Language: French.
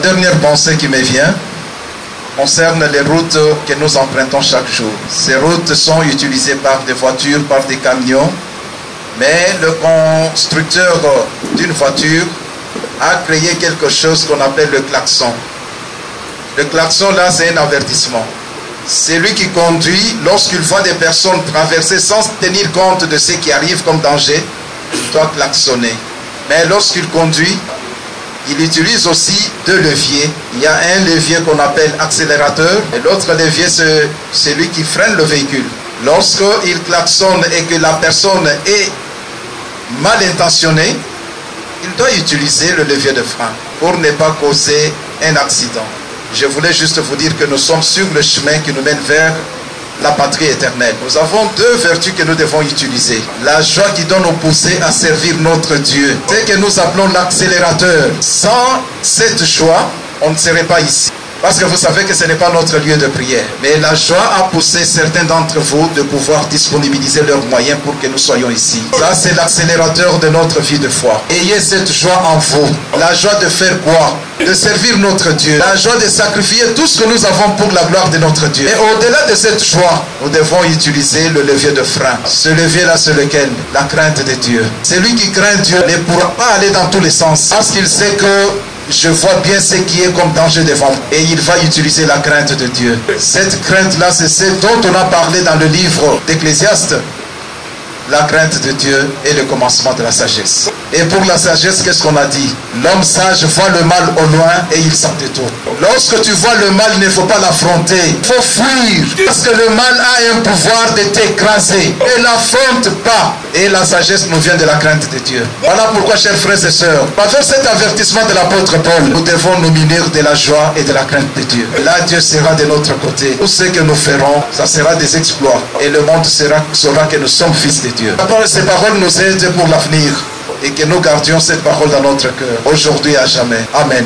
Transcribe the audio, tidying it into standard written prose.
dernière pensée qui me vient concerne les routes que nous empruntons chaque jour. Ces routes sont utilisées par des voitures, par des camions, mais le constructeur d'une voiture a créé quelque chose qu'on appelle le klaxon. Le klaxon là, c'est un avertissement. C'est lui qui conduit, lorsqu'il voit des personnes traverser sans tenir compte de ce qui arrive comme danger, il doit klaxonner. Mais lorsqu'il conduit, il utilise aussi deux leviers. Il y a un levier qu'on appelle accélérateur et l'autre levier, c'est celui qui freine le véhicule. Lorsqu'il klaxonne et que la personne est mal intentionnée, il doit utiliser le levier de frein pour ne pas causer un accident. Je voulais juste vous dire que nous sommes sur le chemin qui nous mène vers la patrie éternelle. Nous avons deux vertus que nous devons utiliser. La joie qui donne aux poussées à servir notre Dieu. C'est que nous appelons l'accélérateur. Sans cette joie, on ne serait pas ici. Parce que vous savez que ce n'est pas notre lieu de prière. Mais la joie a poussé certains d'entre vous de pouvoir disponibiliser leurs moyens pour que nous soyons ici. Ça, c'est l'accélérateur de notre vie de foi. Ayez cette joie en vous. La joie de faire quoi? De servir notre Dieu. La joie de sacrifier tout ce que nous avons pour la gloire de notre Dieu. Et au-delà de cette joie, nous devons utiliser le levier de frein. Ce levier-là, c'est lequel? La crainte de Dieu. Celui qui craint Dieu ne pourra pas aller dans tous les sens. Parce qu'il sait que je vois bien ce qui est comme danger devant moi. Et il va utiliser la crainte de Dieu. Cette crainte-là, c'est ce dont on a parlé dans le livre d'Ecclésiaste. La crainte de Dieu est le commencement de la sagesse. Et pour la sagesse, qu'est-ce qu'on a dit? L'homme sage voit le mal au loin et il s'en détourne. Lorsque tu vois le mal, il ne faut pas l'affronter. Il faut fuir. Parce que le mal a un pouvoir de t'écraser. Et n'affronte pas. Et la sagesse nous vient de la crainte de Dieu. Voilà pourquoi, chers frères et sœurs, par cet avertissement de l'apôtre Paul, nous devons nous munir de la joie et de la crainte de Dieu. Là, Dieu sera de notre côté. Tout ce que nous ferons, ça sera des exploits. Et le monde saura que nous sommes fils de Dieu. Ces paroles nous aident pour l'avenir et que nous gardions cette parole dans notre cœur, aujourd'hui et à jamais. Amen.